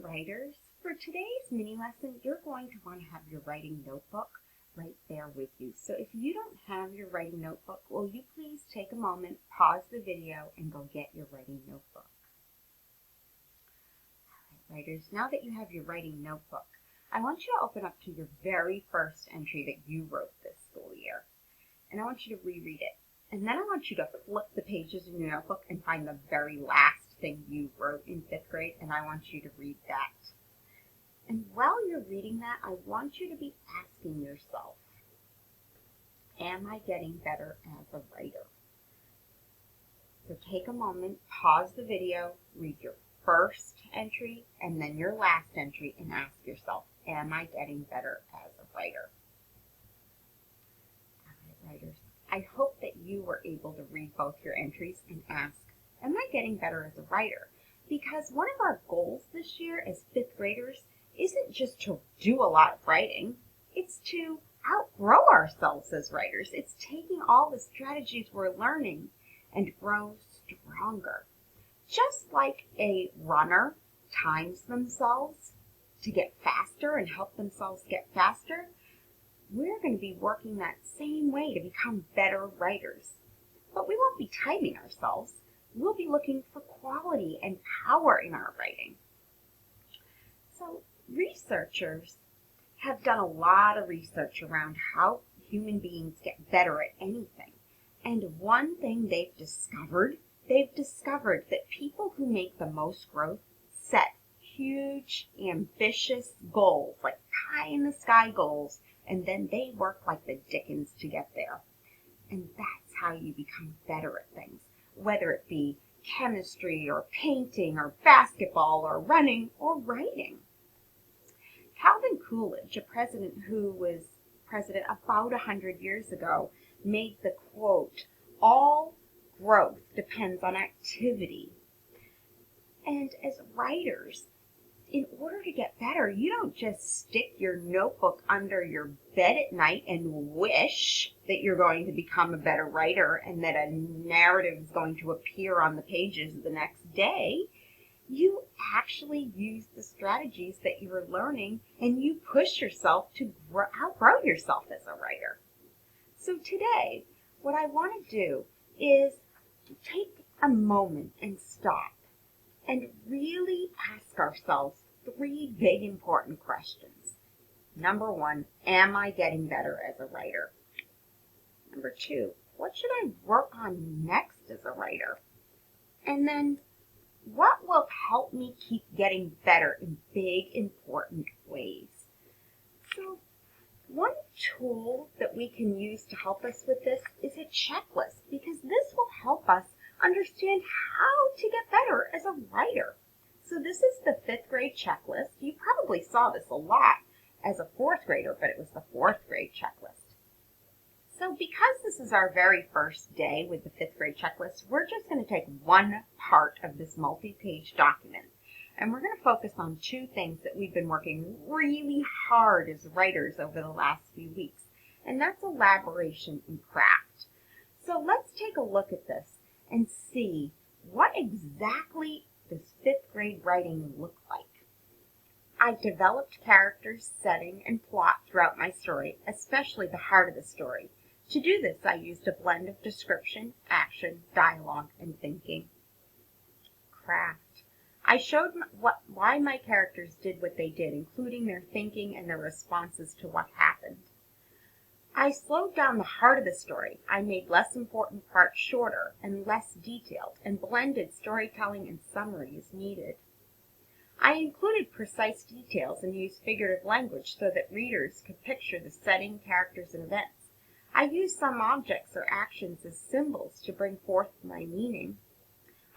writers, for today's mini lesson, you're going to want to have your writing notebook right there with you. So if you don't have your writing notebook, will you please take a moment, pause the video, and go get your writing notebook. All right, writers, now that you have your writing notebook, I want you to open up to your very first entry that you wrote this school year. And I want you to reread it. And then I want you to flip the pages in your notebook and find the very last thing you wrote in 5th grade, and I want you to read that. And while you're reading that, I want you to be asking yourself, am I getting better as a writer? So take a moment, pause the video, read your first entry and then your last entry and ask yourself, am I getting better as a writer? All right, writers, I hope that you were able to read both your entries and ask, am I getting better as a writer? Because one of our goals this year as 5th graders isn't just to do a lot of writing, it's to outgrow ourselves as writers. It's taking all the strategies we're learning and grow stronger. Just like a runner times themselves to get faster and help themselves get faster, we're going to be working that same way to become better writers. But we won't be timing ourselves. We'll be looking for quality and power in our writing. So researchers have done a lot of research around how human beings get better at anything. And one thing they've discovered that people who make the most growth set huge, ambitious goals, like pie-in-the-sky goals, and then they work like the dickens to get there. And that's how you become better at things, whether it be chemistry or painting or basketball or running or writing. Calvin Coolidge, a president who was president about 100 years ago, made the quote, all growth depends on activity. And as writers, in order to get better, you don't just stick your notebook under your bed at night and wish that you're going to become a better writer and that a narrative is going to appear on the pages the next day. You actually use the strategies that you're learning and you push yourself to outgrow yourself as a writer. So today, what I want to do is take a moment and stop and really ask ourselves 3 big important questions. Number 1, am I getting better as a writer? Number 2, what should I work on next as a writer? And then, what will help me keep getting better in big, important ways? So, one tool that we can use to help us with this is a checklist, because this will help us understand how to get better as a writer. So this is the 5th grade checklist. You probably saw this a lot as a 4th grader, but it was the 4th grade checklist. So because this is our very first day with the 5th grade checklist, we're just going to take one part of this multi-page document. And we're going to focus on 2 things that we've been working really hard as writers over the last few weeks. And that's elaboration and craft. So let's take a look at this and see what exactly does 5th grade writing look like. I developed characters, setting, and plot throughout my story, especially the heart of the story. To do this, I used a blend of description, action, dialogue, and thinking. Craft. I showed why my characters did what they did, including their thinking and their responses to what happened. I slowed down the heart of the story. I made less important parts shorter and less detailed, and blended storytelling and summary as needed. I included precise details and used figurative language so that readers could picture the setting, characters, and events. I used some objects or actions as symbols to bring forth my meaning.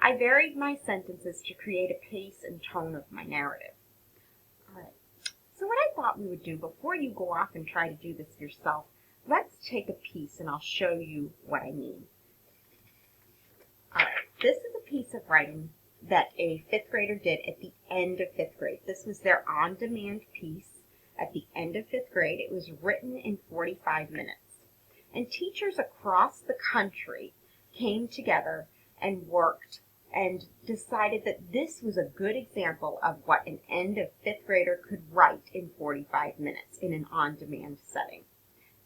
I varied my sentences to create a pace and tone of my narrative. All right. So what I thought we would do before you go off and try to do this yourself, let's take a piece and I'll show you what I mean. All right. This is a piece of writing that a 5th grader did at the end of 5th grade. This was their on-demand piece at the end of 5th grade. It was written in 45 minutes. And teachers across the country came together and worked and decided that this was a good example of what an end of fifth grader could write in 45 minutes in an on-demand setting.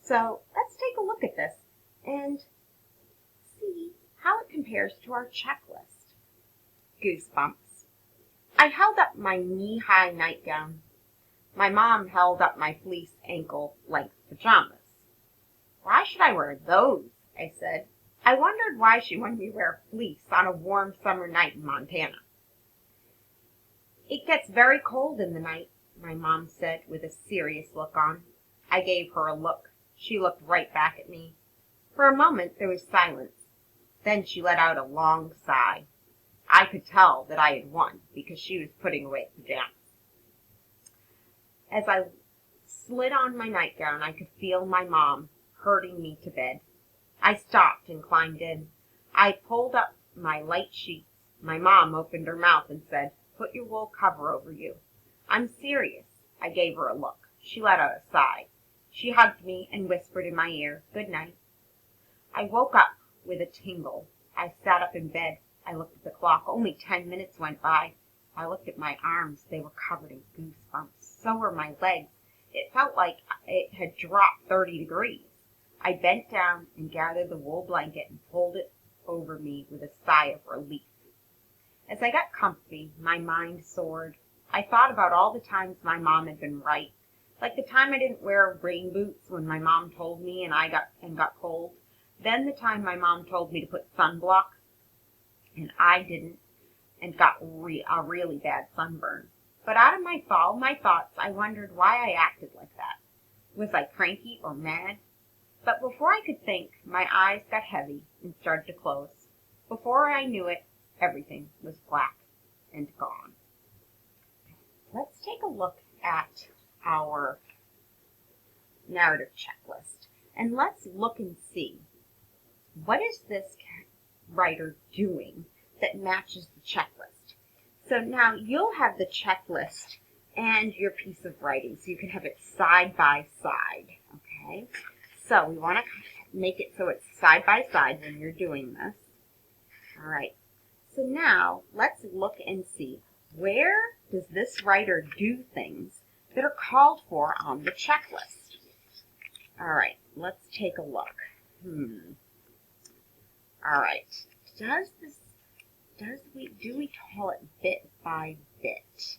So let's take a look at this and see how it compares to our checklist. Goosebumps. I held up my knee-high nightgown. My mom held up my fleece ankle-length pajamas. Why should I wear those? I said. I wondered why she wanted me to wear fleece on a warm summer night in Montana. It gets very cold in the night, my mom said with a serious look on. I gave her a look. She looked right back at me. For a moment there was silence. Then she let out a long sigh. I could tell that I had won because she was putting away pajamas. As I slid on my nightgown, I could feel my mom herding me to bed. I stopped and climbed in. I pulled up my light sheets. My mom opened her mouth and said, "Put your wool cover over you." "I'm serious." I gave her a look. She let out a sigh. She hugged me and whispered in my ear, "Good night." I woke up with a tingle. I sat up in bed. I looked at the clock. Only 10 minutes went by. I looked at my arms. They were covered in goosebumps. So were my legs. It felt like it had dropped 30 degrees. I bent down and gathered the wool blanket and pulled it over me with a sigh of relief. As I got comfy, my mind soared. I thought about all the times my mom had been right, like the time I didn't wear rain boots when my mom told me and I got cold. Then the time my mom told me to put sunblock and I didn't and got a really bad sunburn. But out of my thoughts, I wondered why I acted like that. Was I cranky or mad? But before I could think, my eyes got heavy and started to close. Before I knew it, everything was black and gone. Let's take a look at our narrative checklist. And let's look and see, what is this writer doing that matches the checklist? So now you'll have the checklist and your piece of writing, so you can have it side by side, okay? So we want to make it so it's side by side when you're doing this. All right. So now let's look and see, where does this writer do things that are called for on the checklist? All right, let's take a look. All right. Do we call it bit by bit?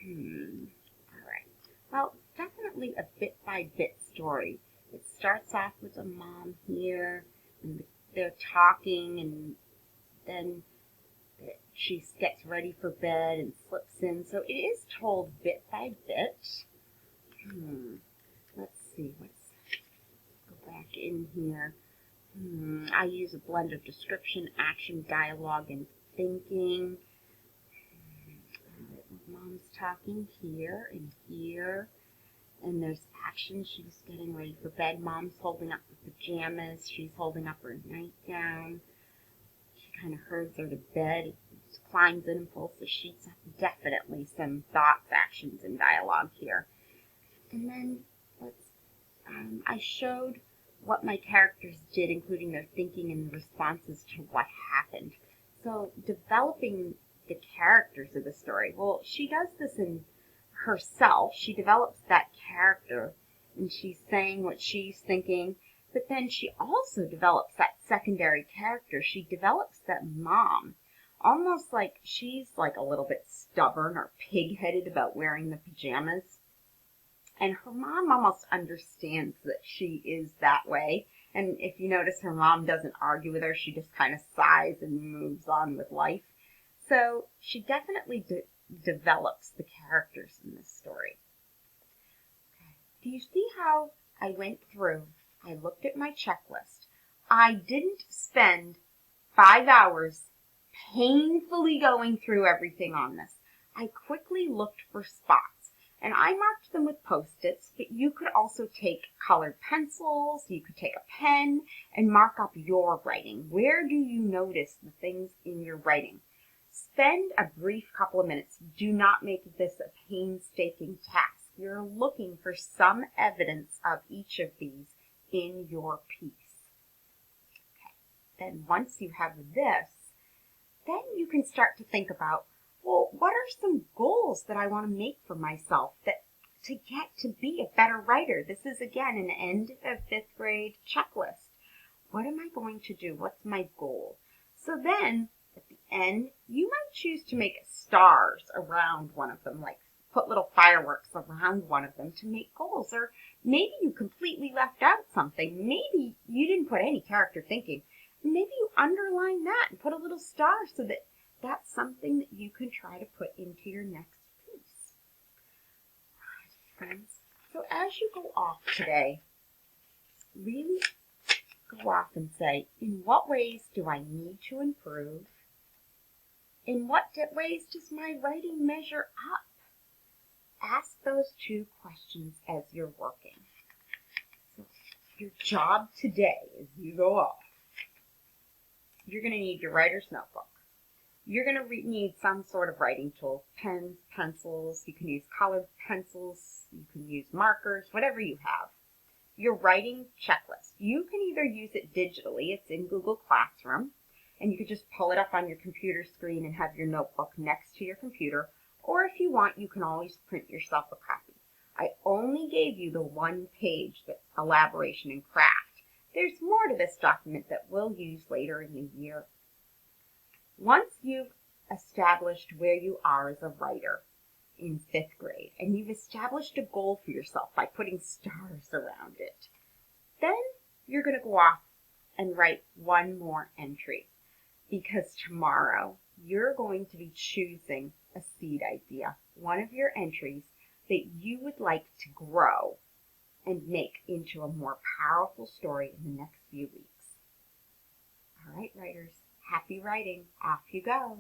All right. Well, definitely a bit by bit story. It starts off with a mom here, and they're talking, and then she gets ready for bed and slips in. So it is told bit by bit. Let's see. Let's go back in here. I use a blend of description, action, dialogue, and thinking. Mom's talking here and here. And there's action. She's getting ready for bed. Mom's holding up the pajamas. She's holding up her nightgown. She kind of herds her to bed. She climbs in and pulls the sheets up. Definitely some thoughts, actions, and dialogue here. And then I showed what my characters did, including their thinking and responses to what happened. So developing the characters of the story. Well, she does this in herself. She develops that character and she's saying what she's thinking, but then she also develops that secondary character. She develops that mom, almost like she's like a little bit stubborn or pig-headed about wearing the pajamas. And her mom almost understands that she is that way. And if you notice, her mom doesn't argue with her. She just kind of sighs and moves on with life. So she definitely develops the characters in this story. Okay. Do you see how I went through? I looked at my checklist. I didn't spend 5 hours painfully going through everything on this. I quickly looked for spots. And I marked them with Post-its, but you could also take colored pencils, you could take a pen, and mark up your writing. Where do you notice the things in your writing? Spend a brief couple of minutes. Do not make this a painstaking task. You're looking for some evidence of each of these in your piece. Okay. Then once you have this, then you can start to think about, well, what are some goals that I want to make for myself that to get to be a better writer? This is again an end of fifth grade checklist. What am I going to do? What's my goal? So then at the end, you might choose to make stars around one of them, like put little fireworks around one of them to make goals. Or maybe you completely left out something. Maybe you didn't put any character thinking. Maybe you underline that and put a little star so that that's something that you can try to put into your next piece. Friends, so as you go off today, really go off and say, in what ways do I need to improve? In what ways does my writing measure up? Ask those two questions as you're working. So your job today as you go off, you're going to need your writer's notebook. You're going to need some sort of writing tool, pens, pencils. You can use colored pencils. You can use markers, whatever you have. Your writing checklist. You can either use it digitally. It's in Google Classroom. And you can just pull it up on your computer screen and have your notebook next to your computer. Or if you want, you can always print yourself a copy. I only gave you the one page that's elaboration and craft. There's more to this document that we'll use later in the year. Once you've established where you are as a writer in fifth grade, and you've established a goal for yourself by putting stars around it, then you're going to go off and write one more entry. Because tomorrow you're going to be choosing a seed idea, one of your entries that you would like to grow and make into a more powerful story in the next few weeks. All right, writers, happy writing. Off you go.